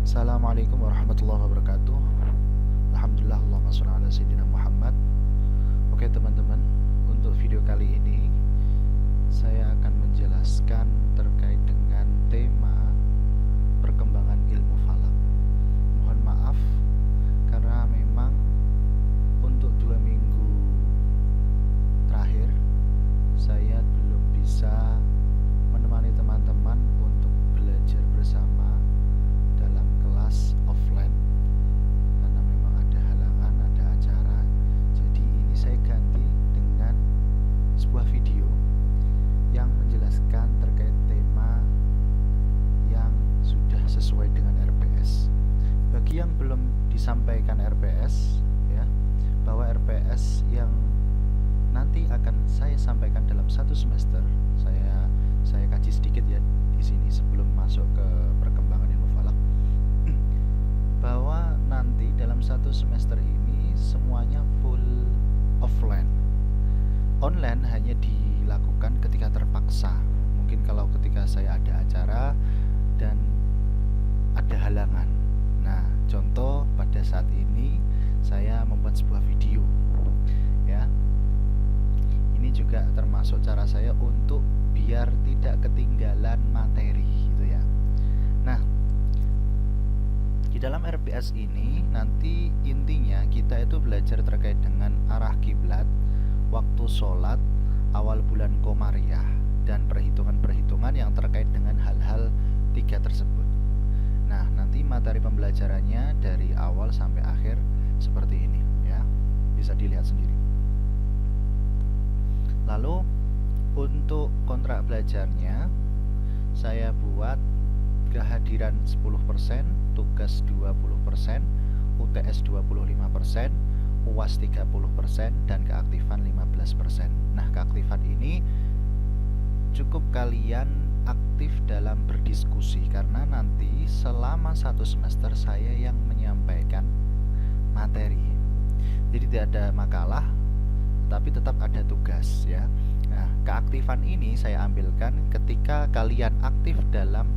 Assalamualaikum warahmatullahi wabarakatuh. Alhamdulillah, Allahumma sholli ala sayyidina Muhammad. Oke teman-teman, untuk video kali ini saya akan menjelaskan terkait dengan tema perkembangan ilmu falak. Mohon maaf karena memang untuk 2 minggu terakhir saya belum bisa menemani teman-teman untuk belajar bersama dalam kelas offline karena memang ada halangan, ada acara. Jadi ini saya ganti dengan sebuah video yang menjelaskan terkait tema yang sudah sesuai dengan RPS. Bagi yang belum disampaikan RPS ya, bahwa RPS yang nanti akan saya sampaikan dalam 1 semester, saya kaji sedikit ya di sini sebelum masuk ke perkembangan ilmu falak, bahwa nanti dalam 1 semester ini semuanya full offline. Online hanya dilakukan ketika terpaksa. Mungkin kalau ketika saya ada acara dan ada halangan. Nah, contoh pada saat ini saya membuat sebuah video ya. Ini juga termasuk cara saya untuk biar tidak ketinggalan materi gitu ya. Nah, di dalam RPS ini nanti intinya kita itu belajar terkait dengan arah kiblat, waktu sholat, awal bulan Komariah, dan perhitungan-perhitungan yang terkait dengan hal-hal 3 tersebut. Nah, nanti materi pembelajarannya dari awal sampai akhir seperti ini ya. Bisa dilihat sendiri. Lalu untuk kontrak belajarnya saya buat kehadiran 10%, tugas 20%, UTS 25%, UAS 30%, dan keaktifan 15%. Nah, keaktifan ini cukup kalian aktif dalam berdiskusi karena nanti selama 1 semester saya yang menyampaikan materi. Jadi tidak ada makalah, tapi tetap ada tugas ya. Nah, keaktifan ini saya ambilkan ketika kalian aktif dalam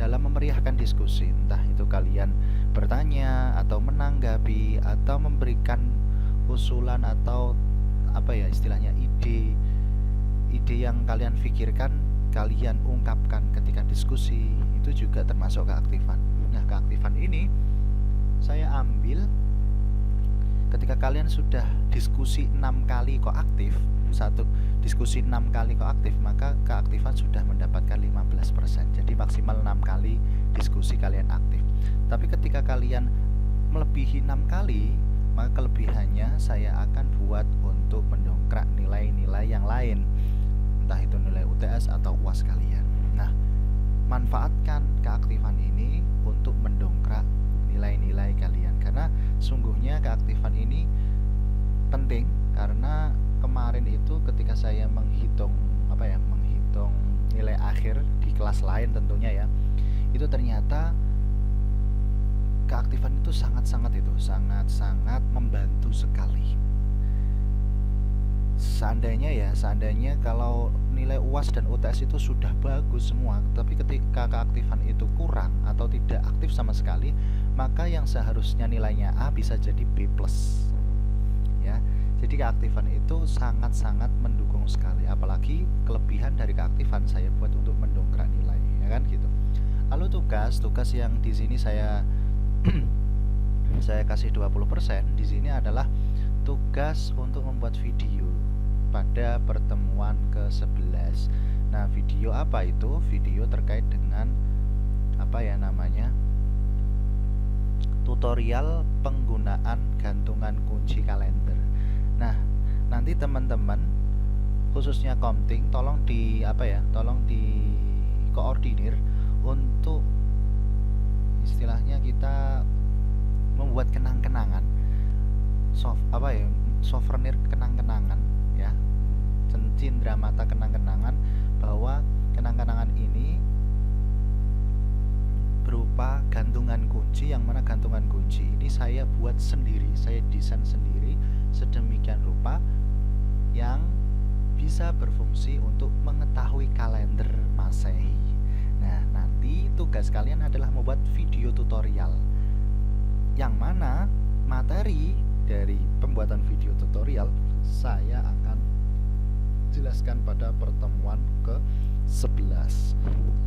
memeriahkan diskusi, entah itu kalian bertanya atau menanggapi atau memberikan usulan atau apa ya istilahnya ide yang kalian pikirkan kalian ungkapkan ketika diskusi, itu juga termasuk keaktifan. Nah, keaktifan ini saya ambil ketika kalian sudah diskusi 6 kali kok aktif, diskusi 6 kali kok aktif, maka keaktifan sudah mendapatkan 15%. Jadi maksimal 6 kali diskusi kalian aktif. Tapi ketika kalian melebihi 6 kali, maka kelebihannya saya akan buat untuk mendongkrak nilai-nilai yang lain, entah itu nilai UTS atau UAS kalian. Nah, manfaatkan keaktifan ini untuk mendongkrak nilai-nilai kalian, karena sungguhnya keaktifan ini penting. Karena kemarin itu ketika saya menghitung nilai akhir di kelas lain tentunya ya, itu ternyata keaktifan itu sangat membantu sekali. Seandainya kalau nilai UAS dan UTS itu sudah bagus semua, tapi ketika keaktifan itu kurang atau tidak aktif sama sekali, maka yang seharusnya nilainya A bisa jadi B+. Ya. Jadi keaktifan itu sangat mendukung sekali, apalagi kelebihan dari keaktifan saya buat untuk mendongkrak nilai, ya kan gitu. Lalu tugas yang di sini saya saya kasih 20%, di sini adalah tugas untuk membuat video pada pertemuan ke-11. Nah, video apa itu? Video terkait dengan tutorial penggunaan gantungan kunci kalender. Nah, nanti teman-teman khususnya Komting tolong di koordinir untuk istilahnya kita membuat kenang-kenangan, souvenir kenang-kenangan ya, cindera mata kenang-kenangan, bahwa kenang-kenangan ini berupa gantungan kunci, yang mana gantungan kunci ini saya buat sendiri, saya desain sendiri sedemikian rupa yang bisa berfungsi untuk mengetahui kalender Masehi. Nah, nanti tugas kalian adalah membuat video tutorial tutorial, yang mana materi dari pembuatan video tutorial saya akan jelaskan pada pertemuan ke-11.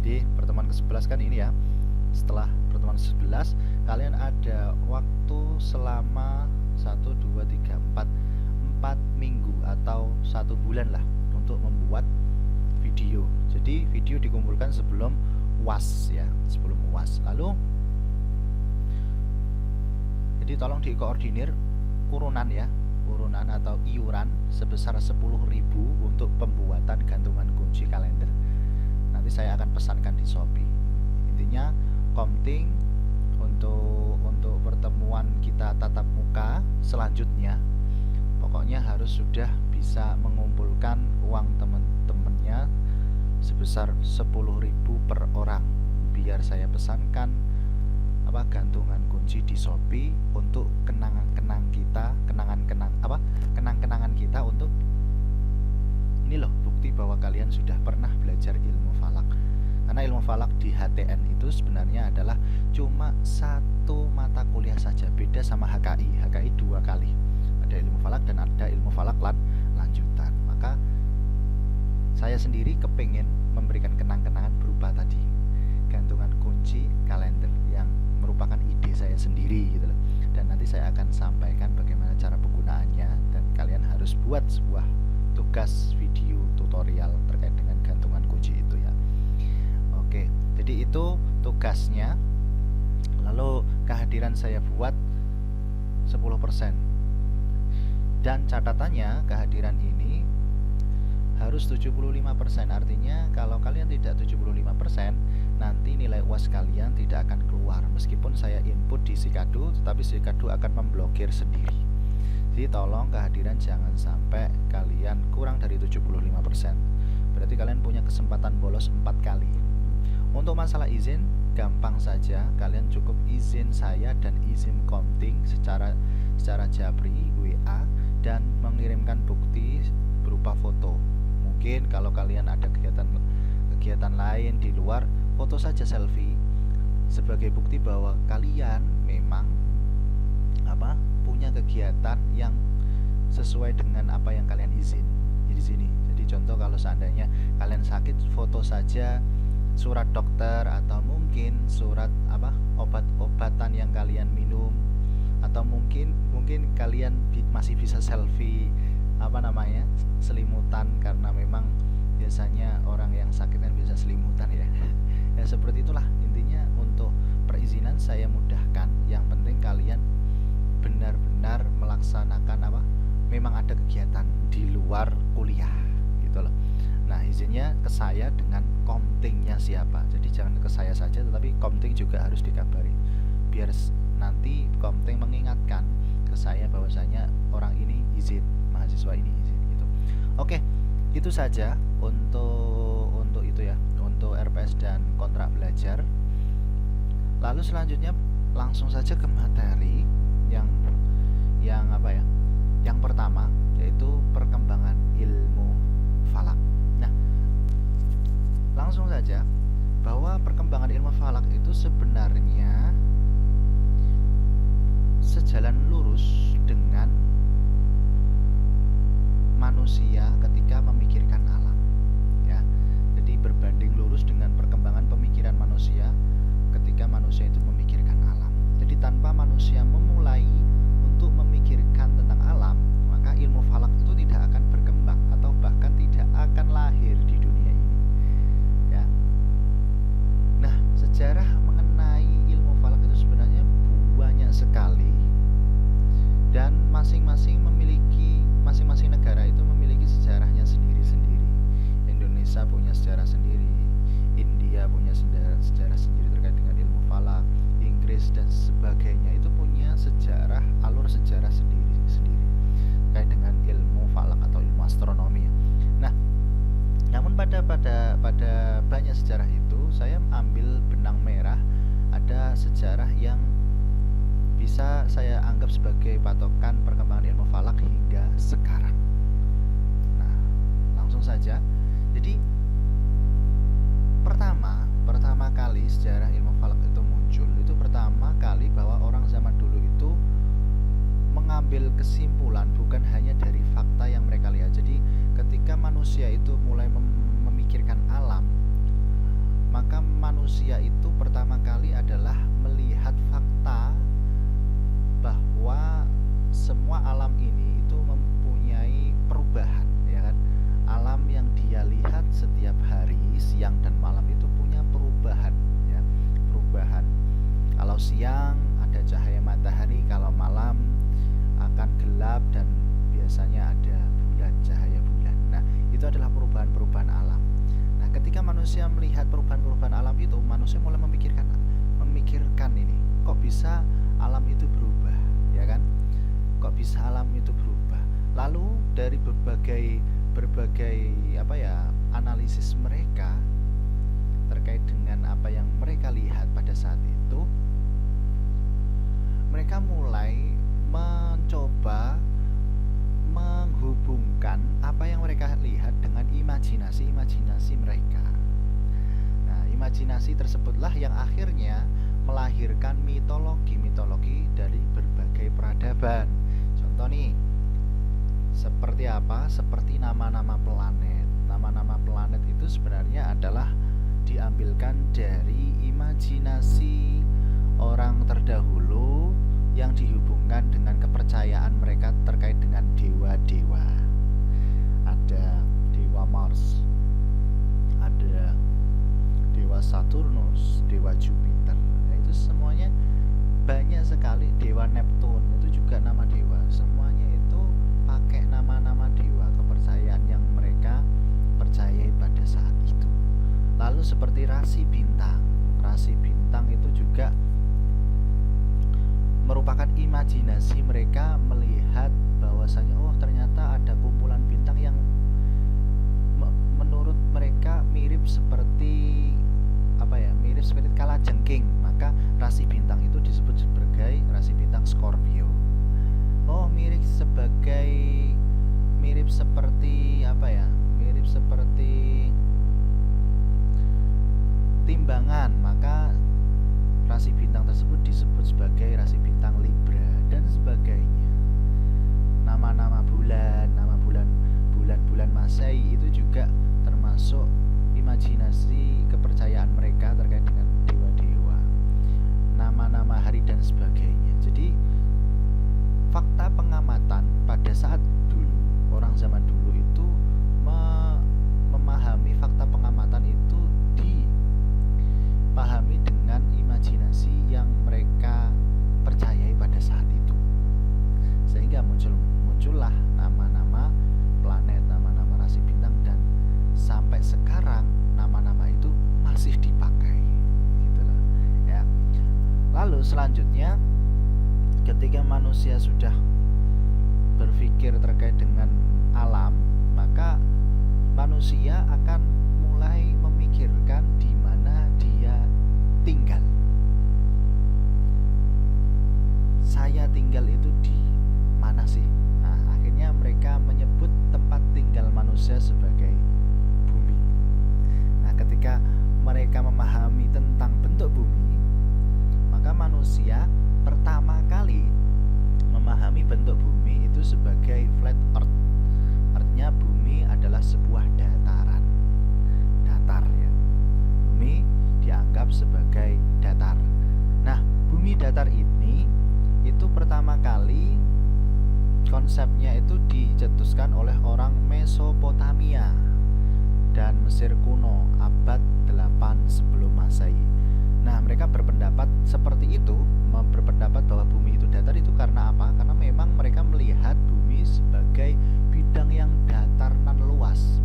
Di pertemuan ke-11 kan ini ya. Setelah pertemuan ke-11 kalian ada waktu selama 1, 2, 3, 4 minggu atau 1 bulan lah untuk membuat video. Jadi video dikumpulkan sebelum UAS ya, sebelum UAS. Lalu jadi tolong dikoordinir urunan ya, urunan atau iuran sebesar 10.000 untuk pembuatan gantungan kunci kalender. Nanti saya akan pesankan di Shopee. Intinya komting untuk pertemuan kita tatap muka selanjutnya, pokoknya harus sudah bisa mengumpulkan uang teman-temannya sebesar 10.000 per orang, biar saya pesankan gantungan kunci di Shopee untuk kenangan-kenangan kita untuk ini loh, bukti bahwa kalian sudah pernah belajar ilmu falak. Karena ilmu falak di HTN itu sebenarnya adalah cuma 1 mata kuliah saja, beda sama HKI. HKI 2 kali, ada ilmu falak dan ada ilmu falak lanjutan. Maka saya sendiri kepengen memberikan kenang-kenangan berupa tadi gantungan kunci kalender yang merupakan ide saya sendiri gitu loh. Dan nanti saya akan sampaikan bagaimana cara penggunaannya, dan kalian harus buat sebuah tugas video tutorial terkait dengan gantungan kunci itu ya. Oke, jadi itu tugasnya. Lalu kehadiran saya buat 10%. Dan catatannya kehadiran ini harus 75%. Artinya kalau kalian tidak 75%, nanti nilai UAS kalian tidak akan keluar. Meskipun saya input di Sikadu, tetapi Sikadu akan memblokir sendiri. Jadi tolong kehadiran jangan sampai kalian kurang dari 75%. Berarti kalian punya kesempatan bolos 4 kali. Untuk masalah izin, gampang saja. Kalian cukup izin saya dan izin komting secara Japri WA dan mengirimkan bukti berupa foto. Mungkin kalau kalian ada kegiatan lain di luar, foto saja selfie sebagai bukti bahwa kalian memang punya kegiatan yang sesuai dengan apa yang kalian izin di sini. Jadi contoh kalau seandainya kalian sakit, foto saja surat dokter atau mungkin surat obat-obatan yang kalian minum, atau mungkin kalian masih bisa selfie selimutan, karena memang biasanya orang yang sakit kan biasa selimutan ya. Ya seperti itulah intinya. Untuk perizinan saya mudahkan, yang penting kalian benar-benar melaksanakan memang ada kegiatan di luar kuliah gitu loh. Nah izinnya ke saya dengan komtingnya siapa. Jadi jangan ke saya saja, tetapi komting juga harus dikabari, biar nanti komting mengingatkan ke saya bahwasanya orang ini izin, mahasiswa ini izin gitu. Oke, itu saja untuk itu ya, untuk RPS dan kontrak belajar. Lalu selanjutnya langsung saja ke materi yang yang pertama, yaitu perkembangan ilmu falak. Nah, langsung saja bahwa perkembangan ilmu falak itu sebenarnya sejalan lurus dengan manusia ketika memikirkan alam ya. Jadi berbanding lurus dengan perkembangan pemikiran manusia ketika manusia itu memikirkan alam. Jadi tanpa manusia memulai untuk memikirkan tentang alam, maka ilmu falak itu tidak akan berkembang atau bahkan tidak akan lahir di dunia ini ya. Nah, sejarah mengenai ilmu falak itu sebenarnya banyak sekali, dan masing-masing negara itu memiliki sejarahnya sendiri-sendiri. Indonesia punya sejarah sendiri, India punya sejarah sendiri terkait dengan ilmu falak, Inggris dan sebagainya itu punya alur sejarah sendiri-sendiri terkait dengan ilmu falak atau ilmu astronomi. Nah, namun pada banyak sejarah itu saya ambil benang merah, ada sejarah yang bisa saya anggap sebagai patokan perkembangan ilmu falak hingga sekarang. Nah, langsung saja. Jadi pertama kali sejarah ilmu falak itu muncul itu pertama kesimpulan bukan hanya dari fakta yang mereka lihat. Jadi ketika manusia itu mulai memikirkan alam, maka manusia itu pertama kali adalah melihat fakta bahwa semua alam ini itu mempunyai perubahan, ya kan? Alam yang dia lihat setiap hari, siang dan malam itu punya perubahan, ya. Perubahan. Kalau siang ada cahaya matahari, kalau malam akan gelap dan biasanya ada bulan, cahaya bulan. Nah, itu adalah perubahan-perubahan alam. Nah, ketika manusia melihat perubahan-perubahan alam itu, manusia mulai memikirkan ini, kok bisa alam itu berubah, ya kan? Kok bisa alam itu berubah? Lalu dari berbagai analisis mereka terkait dengan apa yang mereka lihat pada saat itu, mereka mulai mencoba menghubungkan apa yang mereka lihat dengan imajinasi mereka. Nah, imajinasi tersebutlah yang akhirnya melahirkan mitologi dari berbagai peradaban. Contoh nih, seperti apa? Seperti nama-nama planet. Nama-nama planet itu sebenarnya adalah diambilkan dari imajinasi orang terdahulu yang dihubungkan dengan kepercayaan mereka terkait dengan dewa-dewa. Ada dewa Mars, ada dewa Saturnus, dewa Jupiter. Nah, itu semuanya banyak sekali. Dewa Neptune itu juga nama dewa. Semuanya itu pakai nama-nama dewa, kepercayaan yang mereka percayai pada saat itu. Lalu seperti rasi bintang. Rasi bintang itu juga merupakan imajinasi mereka melihat bahwasanya ternyata ada kumpulan bintang yang menurut mereka mirip seperti kalajengking. Maka rasi bintang itu disebut sebagai rasi bintang Scorpio. Mirip seperti timbangan, maka rasi bintang tersebut disebut sebagai rasi bintang Libra dan sebagainya. Nama-nama bulan, bulan Masehi itu juga termasuk imajinasi kepercayaan mereka terkait dengan dewa-dewa. Nama-nama hari dan sebagainya. Jadi fakta pengamatan pada saat dulu, orang zaman dulu itu memahami fakta pengamatan itu dipahami dengan imajinasi yang mereka percayai pada saat itu, sehingga muncullah nama-nama planet, nama-nama rasi bintang, dan sampai sekarang nama-nama itu masih dipakai, gitulah ya. Lalu selanjutnya, ketika manusia sudah berpikir terkait dengan alam, maka manusia akan mulai memikirkan di mana dia tinggal. Saya tinggal itu di mana sih? Nah, akhirnya mereka menyebut tempat tinggal manusia sebagai bumi. Nah, ketika mereka memahami tentang bentuk bumi, maka manusia pertama kali memahami bentuk bumi itu sebagai flat earth. Artinya bumi adalah sebuah datar ya. Bumi dianggap sebagai datar. Nah, bumi datar ini itu pertama kali konsepnya itu dicetuskan oleh orang Mesopotamia dan Mesir kuno abad 8 sebelum Masehi. Nah, mereka berpendapat seperti itu, berpendapat bahwa bumi itu datar itu karena apa? Karena memang mereka melihat bumi sebagai bidang yang datar nan luas,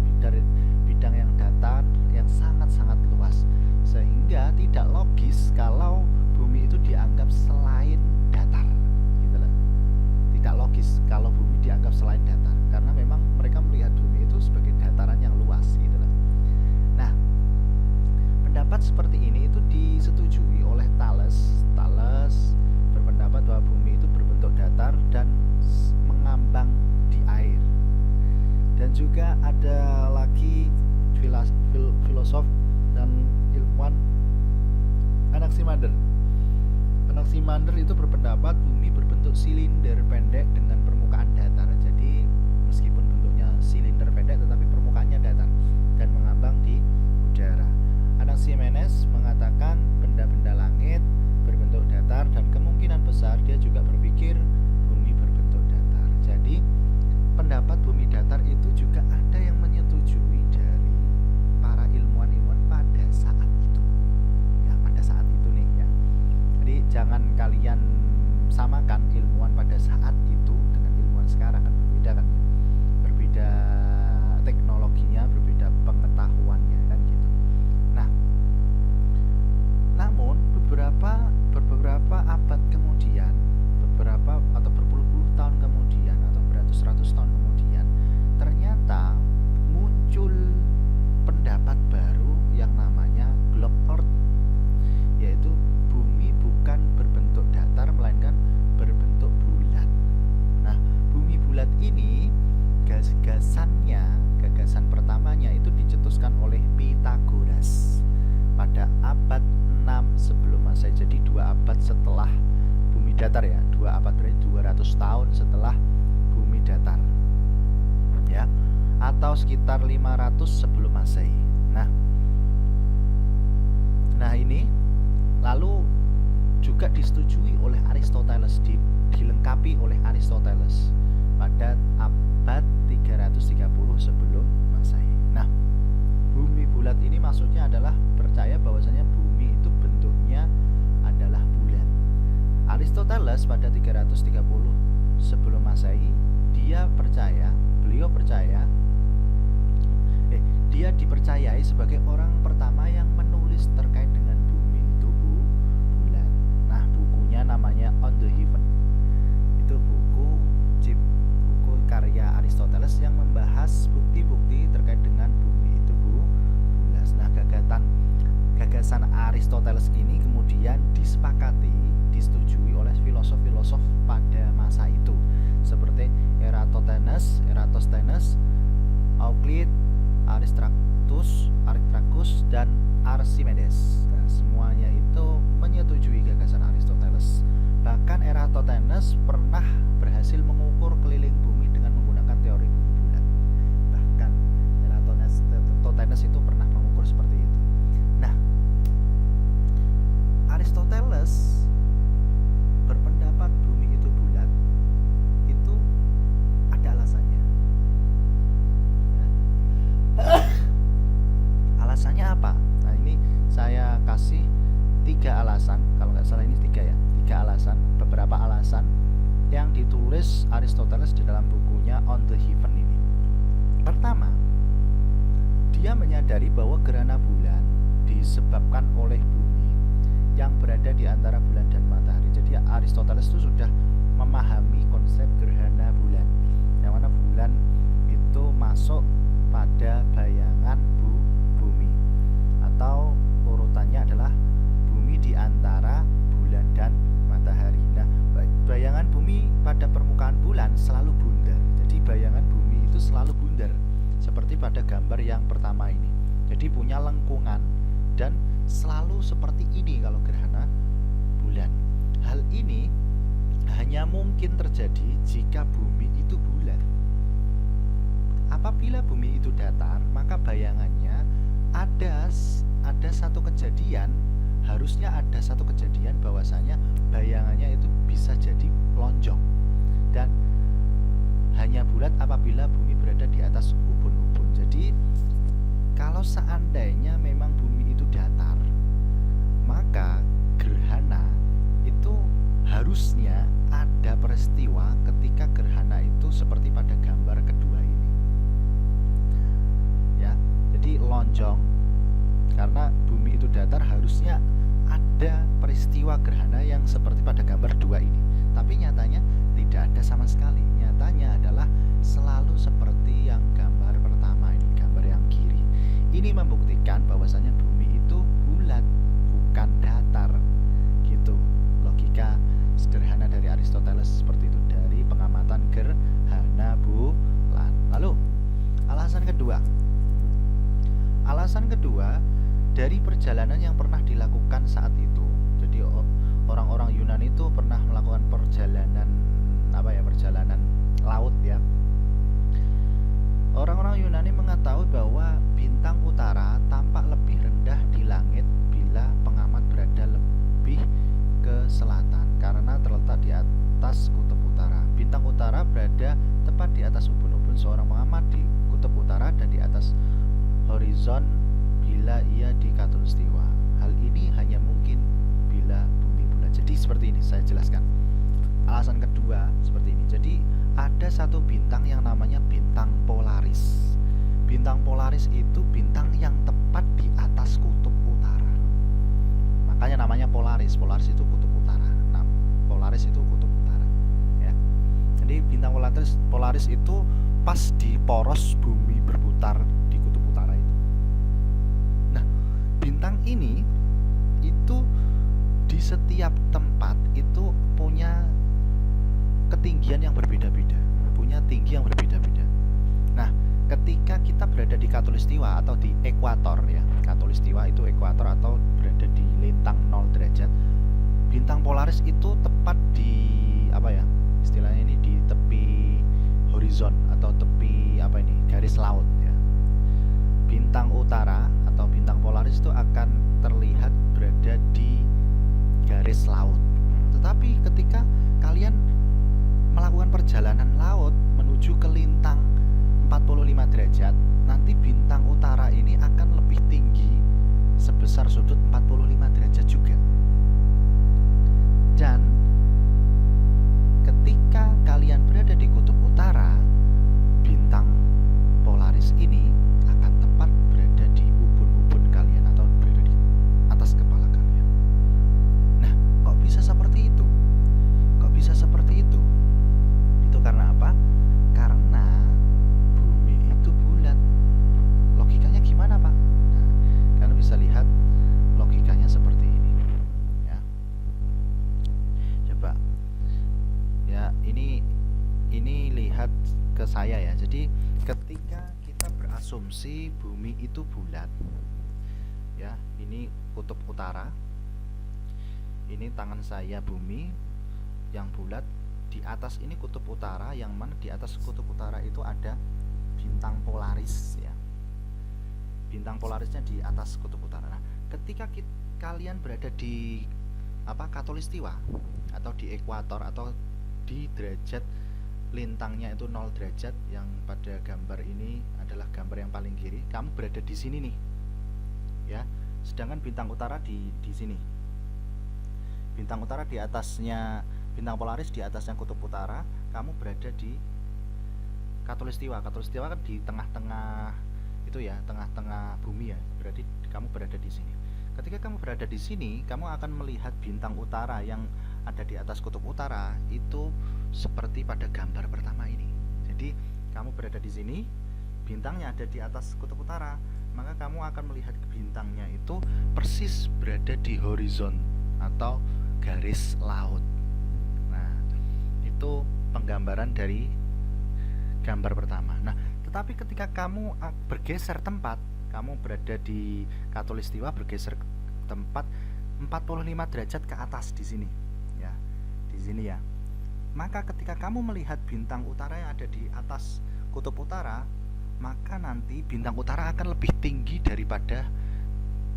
bidang yang datar yang sangat-sangat luas, sehingga tidak logis kalau bumi itu dianggap selain datar, gitu lah. Tidak logis kalau bumi dianggap selain datar, karena memang mereka melihat bumi itu sebagai dataran yang luas, gitu lah. Nah, pendapat seperti ini itu disetujui oleh Thales. Thales berpendapat bahwa bumi itu berbentuk datar dan mengambang di air. Dan juga ada lagi filosof dan ilmuwan Anaximander. Anaximander itu berpendapat bumi berbentuk silinder pendek dengan permukaan jangan kalian samakan ilmuwan pada saat itu dengan ilmuwan sekarang, kan berbeda kan ya. Berbeda teknologinya, berbeda pengetahuannya kan gitu. Nah, namun beberapa abad kemudian, beberapa atau berpuluh-puluh tahun kemudian atau beratus-ratus tahun kemudian, ternyata muncul pendapat baru yang namanya globe earth, yaitu bumi bukan berbentuk datar melainkan berbentuk bulat. Nah, bumi bulat ini gagasan pertamanya itu dicetuskan oleh Pythagoras pada abad 6 sebelum Masehi. Jadi 2 abad setelah bumi datar ya, 2 abad berarti 200 tahun setelah bumi datar. Ya, atau sekitar 500 sebelum Masehi. Nah ini lalu juga disetujui oleh Aristoteles, dilengkapi oleh Aristoteles pada abad 330 sebelum Masehi. Nah, bumi bulat ini maksudnya adalah percaya bahwasanya bumi itu bentuknya adalah bulat. Aristoteles pada 330 sebelum Masehi, dia dipercayai sebagai orang pertama yang menulis terkait dengan bumi itu bulat. Nah, bukunya namanya On the Heaven. Itu buku karya Aristoteles yang membahas bukti-bukti terkait dengan bumi itu bulat. Nah, gagasan Aristoteles ini kemudian disetujui oleh filosof-filosof pada masa itu seperti Eratosthenes, Euclid, Aristarchus dan Archimedes. Nah, semuanya itu menyetujui gagasan Aristoteles. Bahkan Eratosthenes pernah berhasil mengukur keliling bumi dengan menggunakan teori bumi bulat. Bahkan Eratosthenes itu pernah mengukur seperti itu. Nah, Aristoteles berpendapat bumi itu bulat, itu ada alasannya. Alasannya apa? Nah, ini saya kasih 3 alasan, kalau nggak salah ini 3 ya, 3 alasan, beberapa alasan yang ditulis Aristoteles di dalam bukunya On the Heaven ini. Pertama, dia menyadari bahwa gerhana bulan disebabkan oleh bumi yang berada di antara bulan dan matahari. Jadi Aristoteles itu sudah memahami konsep gerhana bulan, yang mana bulan itu masuk pada bayangan bumi, atau urutannya adalah bumi di antara bulan dan matahari. Nah, bayangan bumi pada permukaan bulan selalu bundar. Jadi bayangan bumi itu selalu bundar, seperti pada gambar yang pertama ini. Jadi punya lengkungan dan selalu seperti ini kalau gerhana bulan. Hal ini hanya mungkin terjadi jika bumi itu bulat. Apabila bumi itu datar, maka bayangannya ada satu kejadian, harusnya ada satu kejadian bahwasanya bayangannya itu bisa jadi lonjong dan hanya bulat apabila bumi berada di atas ubun-ubun. Jadi kalau seandainya memang bumi itu datar, maka gerhana itu harusnya ada peristiwa ketika gerhana itu seperti pada gambar kedua ini. Ya, jadi lonjong karena bumi itu datar, harusnya ada peristiwa gerhana yang seperti pada gambar 2 ini. Tapi nyatanya tidak ada sama sekali. Nyatanya adalah selalu seperti yang gambar pertama ini, gambar yang kiri. Ini membuktikan bahwasanya bumi itu bulat, bukan datar. Gitu. Logika sederhana dari Aristoteles seperti itu, dari pengamatan gerhana bulan. Lalu, alasan kedua dari perjalanan yang pernah dilakukan saat itu. Jadi orang-orang Yunani itu pernah melakukan perjalanan laut ya. Orang-orang Yunani mengetahui bahwa bintang utara tampak lebih rendah di langit bila pengamat berada lebih ke selatan karena terletak di atas kutub utara. Bintang utara berada tepat di atas ubun-ubun seorang pengamat di kutub utara dan di atas horizon bila ia di khatulistiwa. Hal ini hanya mungkin bila bumi bulat. Jadi jelaskan. Alasan kedua seperti ini. Jadi ada satu bintang yang namanya bintang Polaris. Bintang Polaris itu bintang yang tepat di atas kutub utara. Makanya namanya Polaris. Polaris itu kutub utara. Nah, Polaris itu kutub utara. Ya. Jadi bintang Polaris itu pas di poros bumi berputar di kutub utara itu. Nah, bintang ini itu di setiap tempat itu punya ketinggian yang berbeda-beda, punya tinggi yang berbeda-beda. Nah, ketika kita berada di khatulistiwa atau di ekuator ya, khatulistiwa itu ekuator atau berada di lintang 0 derajat, bintang Polaris itu tepat di apa ya? Istilahnya ini di tepi horizon atau tepi apa ini? Garis laut ya. Bintang utara atau bintang Polaris itu akan terlihat berada di garis laut. Tetapi ketika kalian melakukan perjalanan laut menuju ke lintang 45 derajat, nanti bintang utara ini akan lebih tinggi sebesar sudut 45 derajat juga. Dan ketika kalian berada di kutub utara, bintang Polaris ini akan tepat berada di ubun-ubun kalian atau berada di atas kepala kalian. Nah, kok bisa seperti itu? Kok bisa seperti itu? Itu karena apa? Karena bumi itu bulat. Logikanya gimana, Pak? Nah, kalian bisa lihat logikanya seperti ini. Ya. Coba. Ya, ini lihat ke saya ya. Jadi, ketika kita berasumsi bumi itu bulat. Ya, ini kutub utara. Ini tangan saya bumi yang bulat. Di atas ini kutub utara, yang mana di atas kutub utara itu ada bintang Polaris ya. Bintang Polarisnya di atas kutub utara. Nah, ketika kalian berada di khatulistiwa atau di ekuator atau di derajat lintangnya itu 0 derajat, yang pada gambar ini adalah gambar yang paling kiri, kamu berada di sini nih. Ya. Sedangkan bintang utara di sini. Bintang utara di atasnya bintang Polaris, di atasnya kutub utara, kamu berada di khatulistiwa. Khatulistiwa kan di tengah-tengah itu ya, tengah-tengah bumi ya. Berarti kamu berada di sini. Ketika kamu berada di sini, kamu akan melihat bintang utara yang ada di atas kutub utara itu seperti pada gambar pertama ini. Jadi, kamu berada di sini, bintangnya ada di atas kutub utara, maka kamu akan melihat bintangnya itu persis berada di horizon atau garis laut. Itu penggambaran dari gambar pertama. Nah, tetapi ketika kamu bergeser tempat, kamu berada di khatulistiwa, bergeser tempat 45 derajat ke atas di sini, ya, di sini ya. Maka ketika kamu melihat bintang utara yang ada di atas kutub utara, maka nanti bintang utara akan lebih tinggi daripada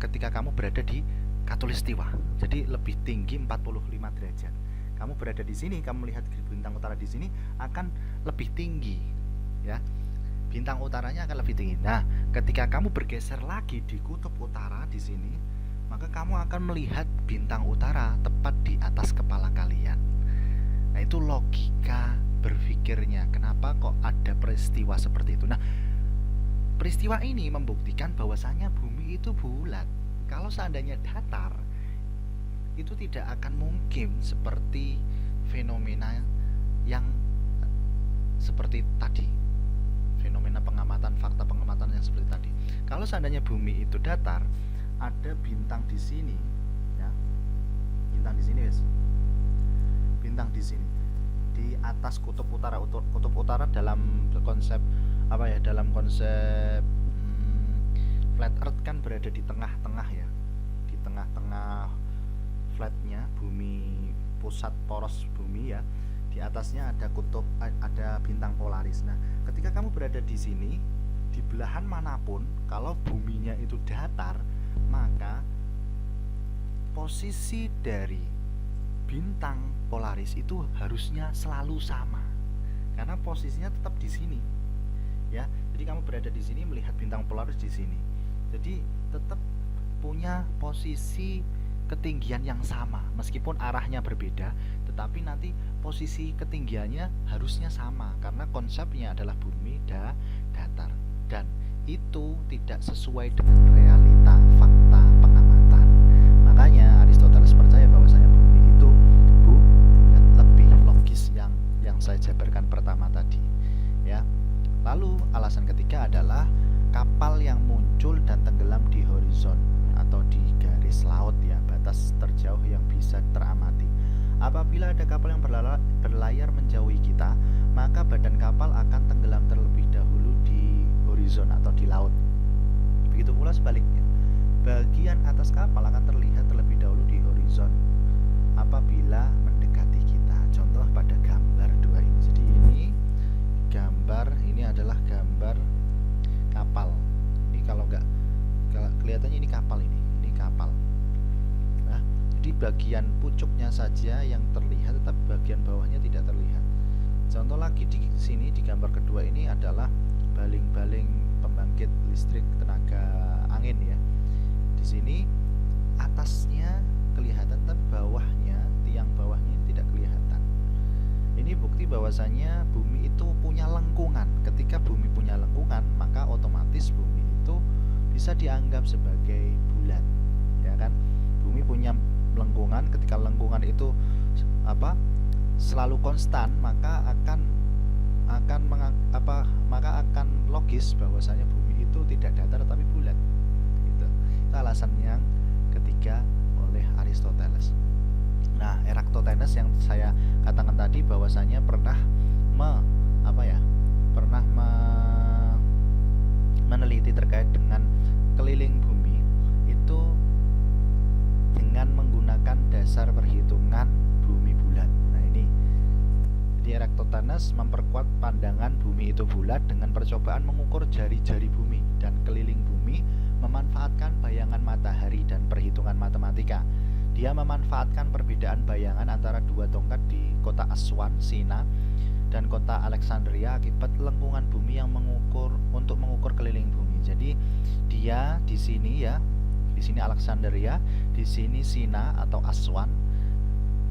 ketika kamu berada di khatulistiwa. Jadi lebih tinggi 45 derajat. Kamu berada di sini, kamu melihat bintang utara di sini akan lebih tinggi, ya. Bintang utaranya akan lebih tinggi. Nah, ketika kamu bergeser lagi di kutub utara di sini, maka kamu akan melihat bintang utara tepat di atas kepala kalian. Nah, itu logika berpikirnya. Kenapa kok ada peristiwa seperti itu? Nah, peristiwa ini membuktikan bahwasanya bumi itu bulat. Kalau seandainya datar, itu tidak akan mungkin seperti fenomena yang seperti tadi, fenomena pengamatan, fakta pengamatan yang seperti tadi. Kalau seandainya bumi itu datar, ada bintang di sini, ya, bintang di sini, guys, bintang di sini, di atas kutub utara. Kutub utara dalam konsep apa ya? Dalam konsep flat earth kan berada di tengah-tengah ya, di tengah-tengah flatnya bumi, pusat poros bumi ya. Di atasnya ada kutub, ada bintang Polaris. Nah, ketika kamu berada di sini, di belahan manapun, kalau buminya itu datar, maka posisi dari bintang Polaris itu harusnya selalu sama, karena posisinya tetap di sini, ya. Jadi kamu berada di sini melihat bintang Polaris di sini. Jadi tetap punya posisi ketinggian yang sama, meskipun arahnya berbeda, tetapi nanti posisi ketinggiannya harusnya sama karena konsepnya adalah bumi datar, dan itu tidak sesuai dengan realita fakta pengamatan. Makanya Aristoteles percaya bahwasanya bumi itu bulat, lebih logis yang saya jabarkan pertama tadi ya. Lalu alasan ketiga adalah kapal yang muncul dan tenggelam di horizon atau di garis laut ya, batas terjauh yang bisa teramati. Apabila ada kapal yang berlayar menjauhi kita, maka badan kapal akan tenggelam terlebih dahulu di horizon atau di laut. Begitu pula sebaliknya, bagian atas kapal akan terlihat terlebih dahulu di horizon apabila mendekati kita. Contoh pada gambar 2 ini. Jadi ini adalah gambar kapal. Ini kalau kelihatannya ini kapal, ini kapal. Nah, jadi bagian pucuknya saja yang terlihat, tetapi bagian bawahnya tidak terlihat. Contoh lagi di sini di gambar kedua ini adalah baling-baling pembangkit listrik tenaga angin ya. Di sini atasnya kelihatan, tapi bawahnya, tiang bawahnya ini tidak kelihatan. Ini bukti bahwasanya bumi itu punya lengkungan. Ketika bumi punya lengkungan, maka otomatis bumi itu bisa dianggap sebagai bulat, ya kan? Bumi punya lengkungan. Ketika lengkungan itu selalu konstan, maka akan logis bahwasanya bumi itu tidak datar tapi bulat. Gitu. Itu alasan yang ketiga oleh Aristoteles. Nah, Eratosthenes yang saya katakan tadi bahwasanya pernah meneliti terkait dengan keliling bumi itu dengan menggunakan dasar perhitungan bumi bulat. Nah, ini jadi Eratosthenes memperkuat pandangan bumi itu bulat dengan percobaan mengukur jari-jari bumi dan keliling bumi, memanfaatkan bayangan matahari dan perhitungan matematika. Dia memanfaatkan perbedaan bayangan antara dua tongkat di kota Aswan, Sina, dan kota Alexandria akibat lengkungan bumi yang untuk mengukur keliling bumi. Jadi dia di sini Alexandria, di sini Sina atau Aswan.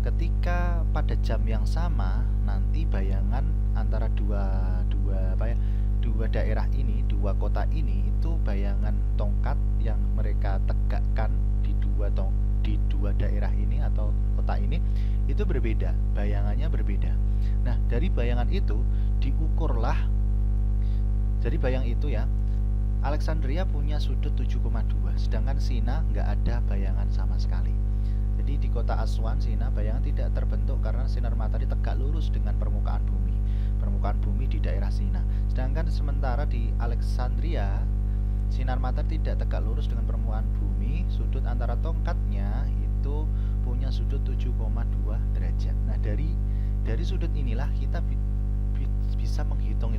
Ketika pada jam yang sama nanti bayangan antara dua daerah ini, dua kota ini, itu bayangan tongkat yang mereka tegakkan di dua daerah ini atau kota ini itu berbeda, bayangannya berbeda. Nah, dari bayangan itu diukurlah. Jadi bayang itu ya, Alexandria punya sudut 7,2, sedangkan Sina nggak ada bayangan sama sekali. Jadi di kota Aswan, Sina, bayangan tidak terbentuk karena sinar matahari tegak lurus dengan permukaan bumi di daerah Sina. Sedangkan sementara di Alexandria, sinar matahari tidak tegak lurus dengan permukaan bumi. Sudut antara tongkatnya itu punya sudut 7,2 derajat. Nah, dari sudut inilah kita bisa menghitung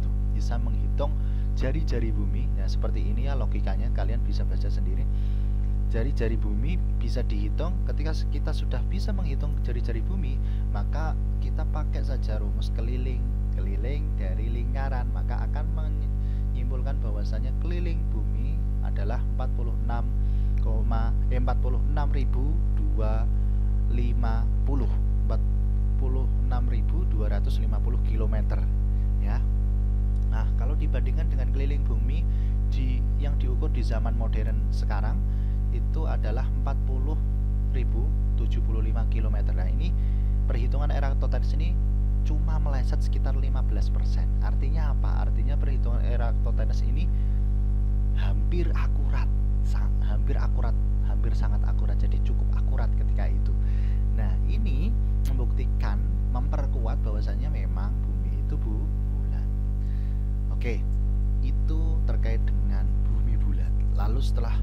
jari-jari bumi. Nah, seperti ini ya logikanya, kalian bisa baca sendiri. Jari-jari bumi bisa dihitung. Ketika kita sudah bisa menghitung jari-jari bumi, maka kita pakai saja rumus keliling dari lingkaran, maka akan menyimpulkan bahwasanya keliling bumi adalah 46.250 km ya. Nah, kalau dibandingkan dengan keliling bumi yang diukur di zaman modern sekarang itu adalah 40.075 km. Nah, ini perhitungan Eratosthenes ini cuma meleset sekitar 15%. Artinya apa? Artinya perhitungan Eratosthenes ini hampir sangat akurat. Jadi cukup akurat ketika itu. Nah, ini membuktikan, memperkuat bahwasanya memang bumi itu bulat. Oke, itu terkait dengan bumi bulat. Lalu setelah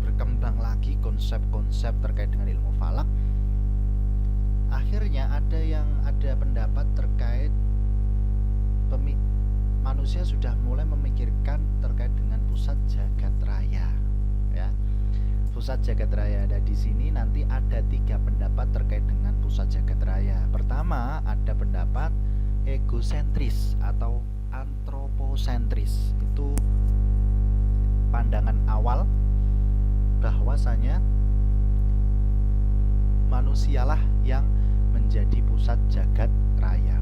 berkembang lagi konsep-konsep terkait dengan ilmu falak, akhirnya ada pendapat terkait manusia sudah mulai memikirkan terkait dengan pusat jagat raya ya. Pusat jagat raya ada di sini. Nanti ada 3 pendapat terkait dengan pusat jagat raya. Pertama, ada pendapat egosentris atau antroposentris. Itu pandangan awal bahwasanya manusialah yang menjadi pusat jagat raya.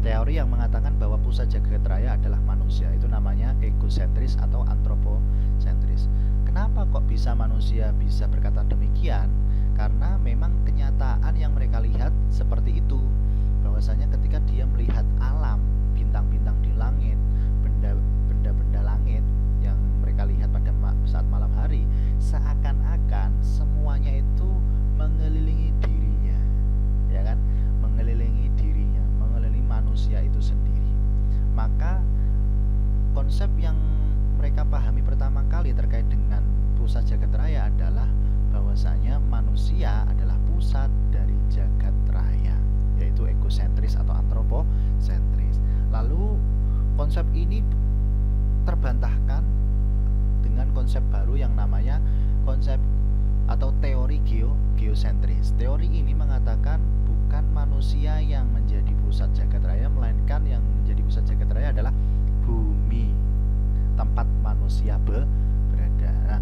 Teori yang mengatakan bahwa pusat jagat raya adalah manusia itu namanya egosentris atau antroposentris. Kenapa kok bisa manusia bisa berkata demikian? Karena memang kenyataan yang mereka lihat seperti itu. Bahwasanya ketika dia melihat alam, bintang-bintang di langit, benda-benda langit yang mereka lihat pada saat malam hari, seakan-akan semuanya itu mengelilingi dirinya, ya kan? Mengelilingi dirinya, mengelilingi manusia itu sendiri. Maka konsep yang mereka pahami pertama kali terkait dengan pusat jagat raya adalah bahwasanya manusia adalah pusat dari jagat raya, yaitu egosentris atau antroposentris. Lalu konsep ini terbantahkan dengan konsep baru yang namanya konsep atau teori geosentris. Teori ini mengatakan bukan manusia yang menjadi pusat jagat raya, melainkan yang menjadi pusat jagat raya adalah bumi, tempat manusia berada. Nah,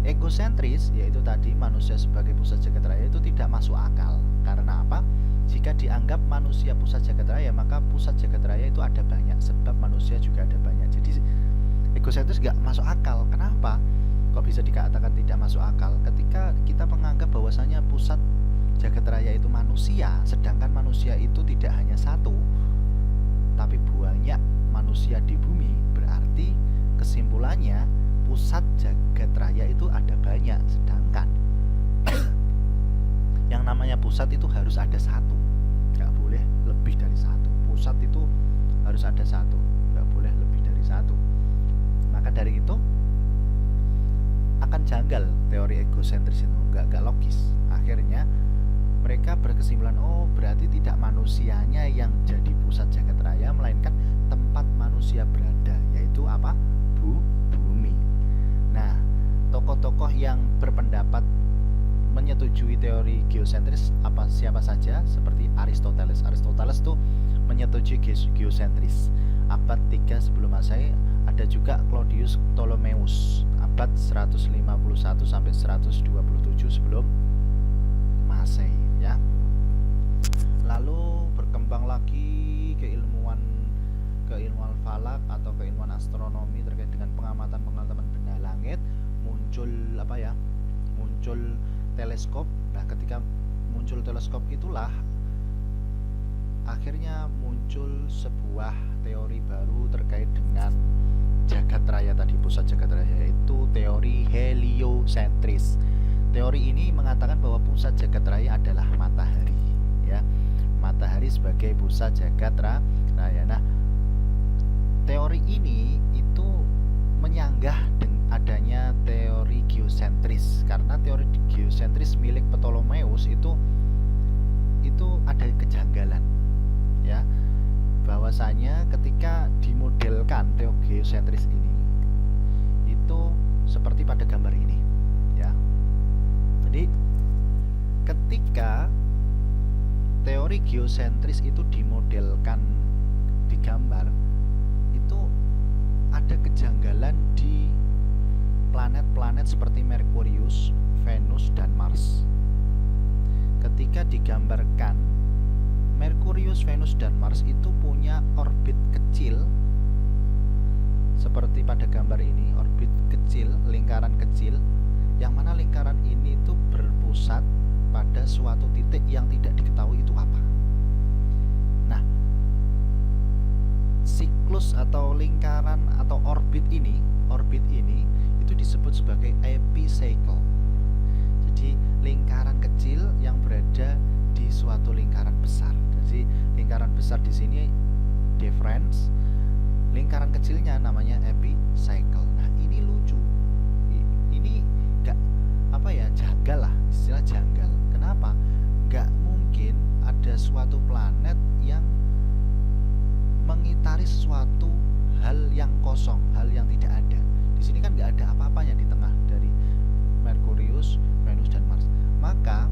egosentris yaitu tadi manusia sebagai pusat jagat raya itu tidak masuk akal. Karena apa? Jika dianggap manusia pusat jagat raya, maka pusat jagat raya itu ada banyak, sebab manusia juga ada banyak. Jadi egosentris gak masuk akal. Kenapa? Kok bisa dikatakan tidak masuk akal? Ketika kita menganggap bahwasanya pusat jagat raya itu manusia, sedangkan manusia itu tidak hanya satu, tapi banyak manusia di bumi, berarti kesimpulannya pusat jagat raya itu ada banyak, sedangkan yang namanya pusat itu harus ada satu, nggak boleh lebih dari satu. Pusat itu harus ada satu, nggak boleh lebih dari satu. Maka dari itu akan janggal teori egosentris itu, nggak logis. Akhirnya mereka berkesimpulan, oh berarti tidak manusianya yang jadi pusat jagat raya, melainkan tempat manusia berada, yaitu apa? Bumi. Nah, tokoh-tokoh yang berpendapat menyetujui teori geosentris siapa saja? Seperti Aristoteles. Aristoteles tuh menyetujui geosentris. Abad 3 sebelum Masehi. Ada juga Claudius Ptolemeus abad 151 sampai 127 sebelum Masehi, ya. Lalu berkembang lagi keilmuan falak atau keilmuan astronomi terkait dengan pengamatan benda langit. Muncul teleskop. Nah, ketika muncul teleskop itulah akhirnya muncul sebuah teori baru terkait dengan jagat raya tadi, pusat jagat raya, yaitu teori heliosentris. Teori ini mengatakan bahwa pusat jagat raya adalah matahari, ya. Matahari sebagai pusat jagat raya. Nah, teori ini itu menyanggah dengan adanya teori geosentris, karena teori geosentris milik Ptolemeus itu ada kejanggalan, ya. Bahwasanya ketika dimodelkan teori geosentris ini itu seperti pada gambar ini, ya. Jadi ketika teori geosentris itu dimodelkan di gambar, itu ada kejanggalan di planet-planet seperti Merkurius, Venus, dan Mars. Ketika digambarkan Merkurius, Venus, dan Mars itu punya orbit kecil seperti pada gambar ini, orbit kecil, lingkaran kecil, yang mana lingkaran ini itu berpusat pada suatu titik yang tidak diketahui itu apa. Nah, siklus atau lingkaran atau orbit ini itu disebut sebagai epicycle. Jadi lingkaran kecil yang berada di suatu lingkaran besar. Jadi lingkaran besar di sini difference, lingkaran kecilnya namanya epicycle. Nah, ini lucu. Ini enggak janggal lah, istilah janggal. Kenapa? Enggak mungkin ada suatu planet yang mengitari suatu hal yang kosong, hal yang tidak ada. Di sini kan nggak ada apa-apanya di tengah dari Merkurius, Venus, dan Mars. Maka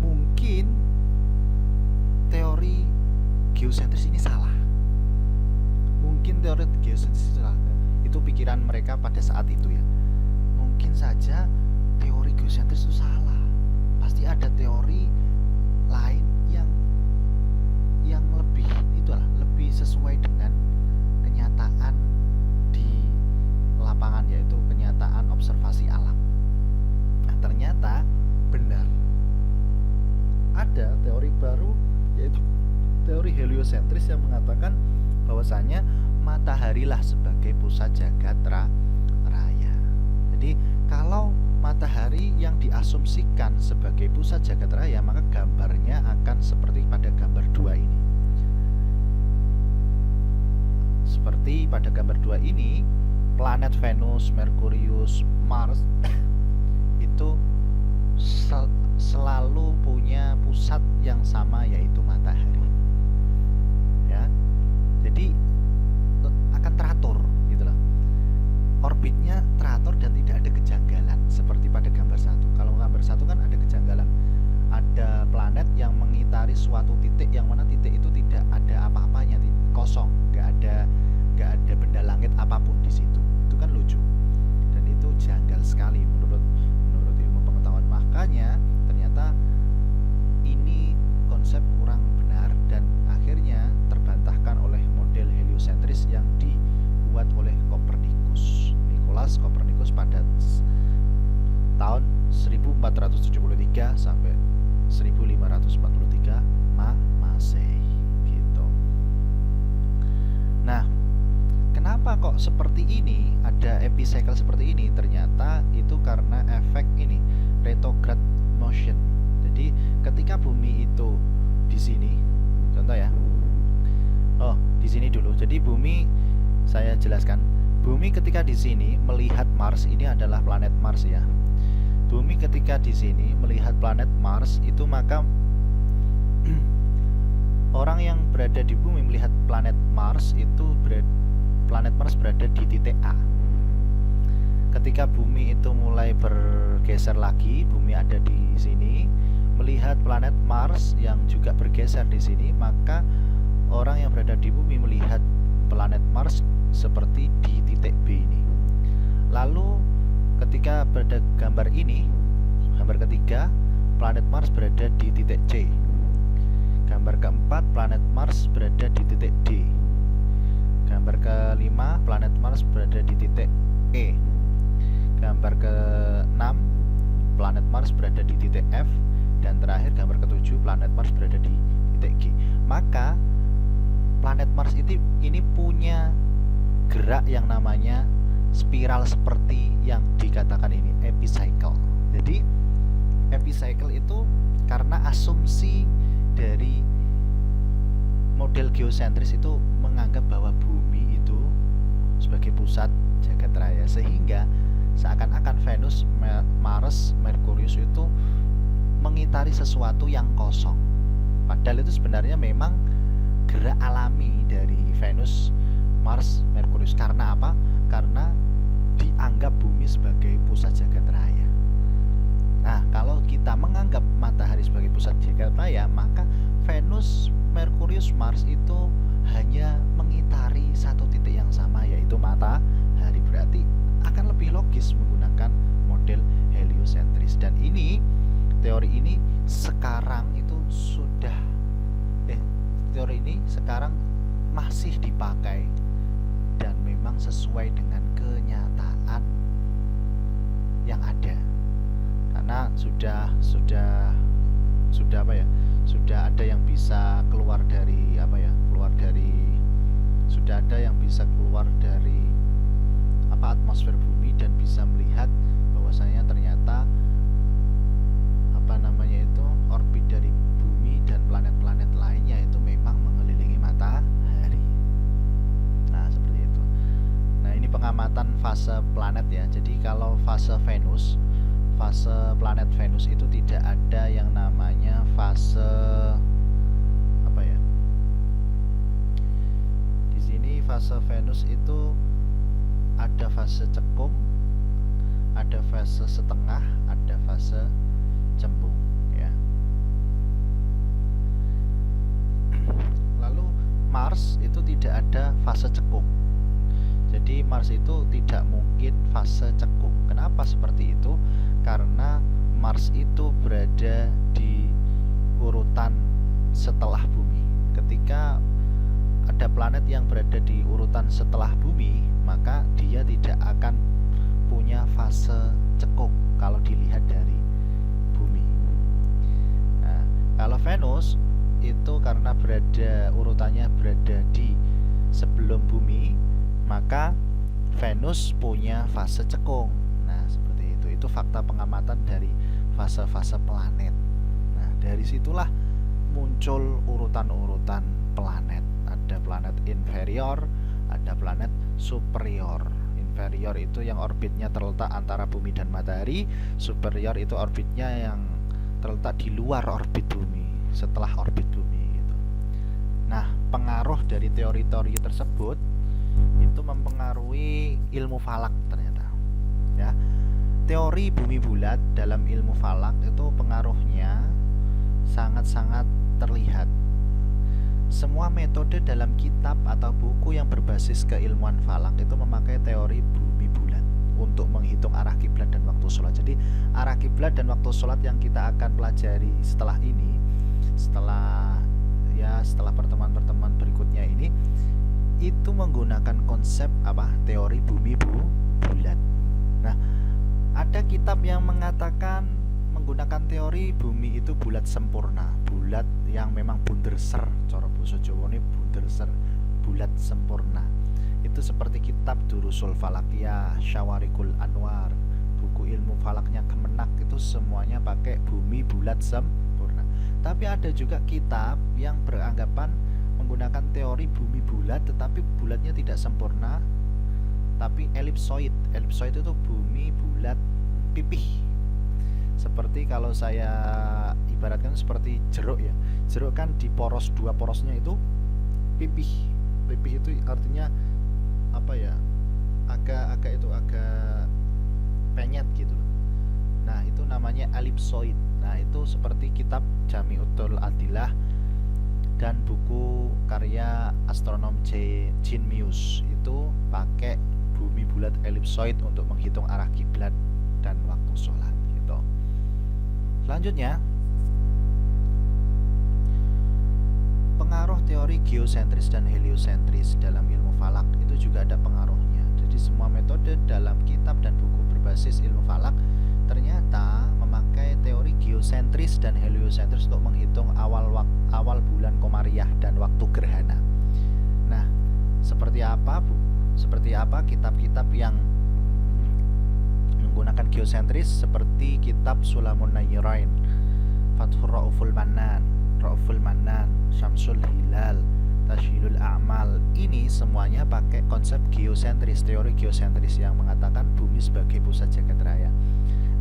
mungkin teori geosentris ini salah. Mungkin teori geosentris itu salah. Itu pikiran mereka pada saat itu, ya. Mungkin saja teori geosentris itu salah. Pasti ada teori lain yang teori heliosentris yang mengatakan bahwasanya matahari lah sebagai pusat jagat raya. Jadi kalau matahari yang diasumsikan sebagai pusat jagat raya, maka gambarnya akan seperti pada gambar 2 ini. Seperti pada gambar 2 ini, planet Venus, Merkurius, Mars itu selalu punya pusat yang sama, yaitu matahari. Ya. Jadi akan teratur gitu loh. Orbitnya teratur dan tidak ada kejanggalan seperti pada gambar 1. Kalau gambar 1 kan ada kejanggalan. Ada planet yang mengitari suatu titik yang mana titik itu tidak ada apa-apanya, kosong, nggak ada benda langit apapun di situ. Itu kan lucu. Dan itu janggal sekali menurut ilmu pengetahuan. Makanya ternyata ini konsep kurang benar dan akhirnya terbantahkan oleh model heliosentris yang dibuat oleh Copernicus, Nicolaus Copernicus pada tahun 1473 sampai 1543 Masehi gitu. Nah, kenapa kok seperti ini, ada epicycle seperti ini? Ternyata itu karena efek ini, retrograde motion. Jadi ketika bumi itu di sini, contoh ya. Oh, di sini dulu. Jadi bumi, saya jelaskan. Bumi ketika di sini melihat Mars, ini adalah planet Mars ya. Bumi ketika di sini melihat planet Mars itu, maka orang yang berada di bumi melihat planet Mars itu planet Mars berada di titik A. Ketika bumi itu mulai bergeser lagi, bumi ada di sini, melihat planet Mars yang juga bergeser di sini, maka orang yang berada di bumi melihat planet Mars seperti di titik B ini. Lalu ketika pada gambar ini, gambar ketiga, planet Mars berada di titik C. Gambar keempat, planet Mars berada di titik D. Gambar kelima, planet Mars berada di titik E. Gambar ke-6, planet Mars berada di titik F. Dan terakhir gambar ke-7, planet Mars berada di titik G. Maka planet Mars ini punya gerak yang namanya spiral seperti yang dikatakan ini, epicycle. Jadi epicycle itu karena asumsi dari model geosentris itu menganggap bahwa bumi itu sebagai pusat jagat raya, sehingga seakan-akan Venus, Mars, Merkurius itu mengitari sesuatu yang kosong. Padahal itu sebenarnya memang gerak alami dari Venus, Mars, Merkurius. Karena apa? Karena dianggap bumi sebagai pusat jagat raya. Nah, kalau kita menganggap matahari sebagai pusat jagat raya, maka Venus, Merkurius, Mars itu hanya mengitari satu titik yang sama, yaitu matahari. Berarti akan lebih logis menggunakan model heliosentris. Dan ini, teori ini sekarang itu sudah teori ini sekarang masih dipakai dan memang sesuai dengan kenyataan yang ada, karena sudah apa ya, sudah ada yang bisa keluar dari sudah ada yang bisa keluar dari atmosfer bumi dan bisa melihat bahwasanya ternyata orbit dari bumi dan planet-planet lainnya itu memang mengelilingi matahari. Nah, seperti itu. Nah, ini pengamatan fase planet ya. Jadi kalau fase planet Venus itu tidak ada yang namanya fase di sini fase Venus itu ada fase cekung, ada fase setengah, ada fase cembung ya. Lalu Mars itu tidak ada fase cekung. Jadi Mars itu tidak mungkin fase cekung. Kenapa seperti itu? Karena Mars itu berada di urutan setelah bumi. Ketika ada planet yang berada di urutan setelah bumi, maka dia tidak akan punya fase cekung kalau dilihat dari bumi. Nah, kalau Venus itu karena karena urutannya berada di sebelum bumi, maka Venus punya fase cekung. Nah, seperti itu. Itu fakta pengamatan dari fase-fase planet. Nah, dari situlah muncul urutan-urutan planet. Ada planet inferior, ada planet superior. Inferior itu yang orbitnya terletak antara bumi dan matahari, superior itu orbitnya yang terletak di luar orbit bumi, setelah orbit bumi gitu. Nah, pengaruh dari teori-teori tersebut itu mempengaruhi ilmu falak ternyata. Ya. Teori bumi bulat dalam ilmu falak itu pengaruhnya sangat-sangat terlihat. Semua metode dalam kitab atau buku yang berbasis keilmuan falak itu memakai teori bumi bulat untuk menghitung arah kiblat dan waktu sholat. Jadi arah kiblat dan waktu sholat yang kita akan pelajari setelah ini, setelah pertemuan-pertemuan berikutnya ini, itu menggunakan konsep teori bumi bulat. Nah, ada kitab yang mengatakan menggunakan teori bumi itu bulat sempurna, bulat yang memang bunderser, cara basa Jawane bunderser, bulat sempurna. Itu seperti kitab Durusul Falakiyah, Syawarikul Anwar, buku ilmu falaknya Kemenak, itu semuanya pakai bumi bulat sempurna. Tapi ada juga kitab yang beranggapan menggunakan teori bumi bulat, tetapi bulatnya tidak sempurna, tapi elipsoid. Elipsoid itu bumi bulat pipih. Seperti kalau saya ibaratkan seperti jeruk ya. Jeruk kan di dua porosnya itu pipih. Pipih itu artinya agak penyet gitu. Nah, itu namanya elipsoid. Nah, itu seperti kitab Jami'utul Adillah dan buku karya astronom Jean Meus itu pakai bumi bulat elipsoid untuk menghitung arah kiblat dan waktu sholat gitu. Selanjutnya, pengaruh teori geosentris dan heliosentris dalam ilmu falak itu juga ada pengaruhnya. Jadi semua metode dalam kitab dan buku berbasis ilmu falak ternyata memakai teori geosentris dan heliosentris untuk menghitung awal bulan komariah dan waktu gerhana. Nah, seperti apa kitab-kitab yang menggunakan geosentris? Seperti kitab Sulamun Nayyirain, Fathur Ra'uful Mannan, Syamsul Hilal, Tashilul A'mal. Ini semuanya pakai konsep geosentris, teori geosentris yang mengatakan bumi sebagai pusat jagat raya.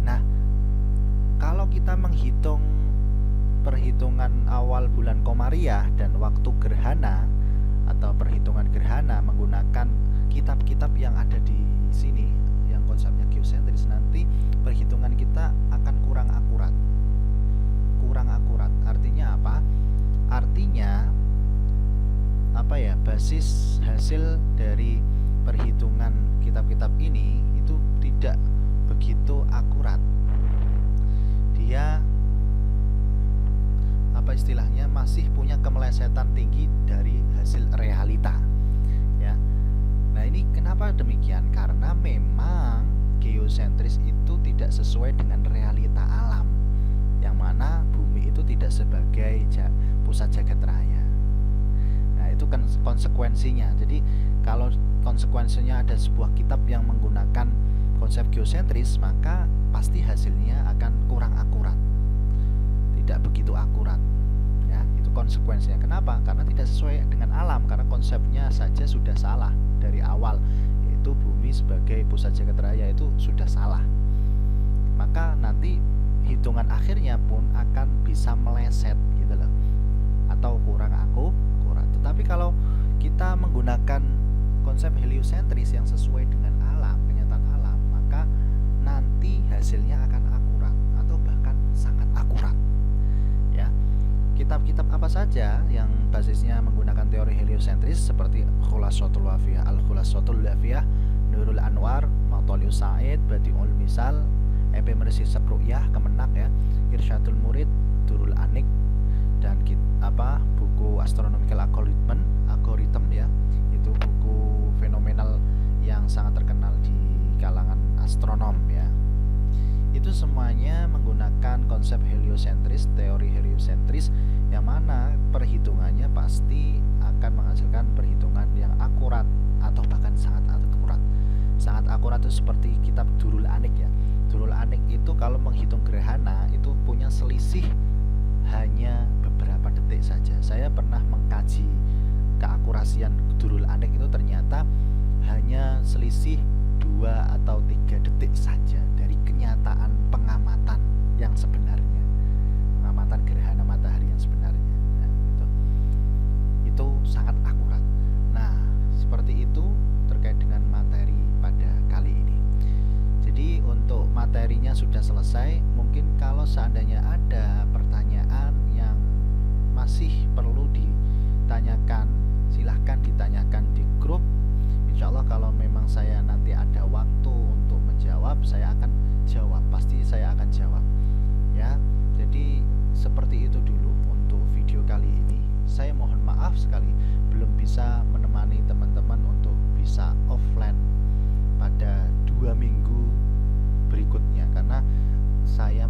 Nah, kalau kita menghitung perhitungan awal bulan komariah dan waktu gerhana atau perhitungan gerhana menggunakan kitab-kitab yang ada di sini yang konsepnya geosentris, nanti perhitungan kita akan kurang akurat. Artinya apa? Artinya basis hasil dari perhitungan kitab-kitab ini itu tidak begitu akurat. Dia istilahnya masih punya kemelesetan tinggi dari hasil realita ya. Nah, ini kenapa demikian? Karena memang geosentris itu tidak sesuai dengan realita alam, yang mana bumi itu tidak sebagai pusat jagat raya. Nah, itu kan konsekuensinya. Jadi kalau konsekuensinya ada sebuah kitab yang menggunakan konsep geosentris, maka pasti hasilnya akan kurang akurat, tidak begitu akurat ya. Itu konsekuensinya. Kenapa? Karena tidak sesuai dengan alam, karena konsepnya saja sudah salah dari awal, yaitu bumi sebagai pusat jagat raya itu sudah salah. Maka nanti hitungan akhirnya pun akan bisa meleset gitu loh, atau kurang akurat. Tetapi kalau kita menggunakan konsep heliosentris yang sesuai dengan alam, kenyataan alam, maka nanti hasilnya akan akurat atau bahkan sangat akurat ya. Kitab-kitab apa saja yang basisnya menggunakan teori heliosentris seperti Khulasatul Wafiyah, Al-Khulasatul Wafiyah, Nurul Anwar, Matholius Sa'id, Badi'ul Misal, EP Mersisab Ru'yah, Kemenak ya, Irsyadul Murid, Durul Anik, dan buku Astronomical Algorithm ya, itu buku fenomenal yang sangat terkenal di kalangan astronom ya. Itu semuanya menggunakan menggunakan konsep heliosentris, teori heliosentris, yang mana perhitungannya pasti akan menghasilkan perhitungan yang akurat atau bahkan sangat akurat. Sangat akurat itu seperti kitab Durul Anik ya. Durul Anik itu kalau menghitung gerhana itu punya selisih hanya beberapa detik saja. Saya pernah mengkaji keakurasian Durul Anik itu, ternyata hanya selisih 2 atau 3 detik saja dari kenyataan pengamatan yang sebenarnya, pengamatan gerhana matahari yang sebenarnya. Nah, gitu. Itu sangat akurat. Nah, seperti itu terkait dengan materi pada kali ini. Jadi untuk materinya sudah selesai. Mungkin kalau seandainya ada pertanyaan yang masih perlu ditanyakan, silahkan ditanyakan di grup. Insya Allah kalau memang saya nanti ada waktu untuk menjawab, saya akan jawab, pasti saya akan jawab ya. Jadi seperti itu dulu untuk video kali ini. Saya mohon maaf sekali belum bisa menemani teman-teman untuk bisa offline pada 2 minggu berikutnya, karena saya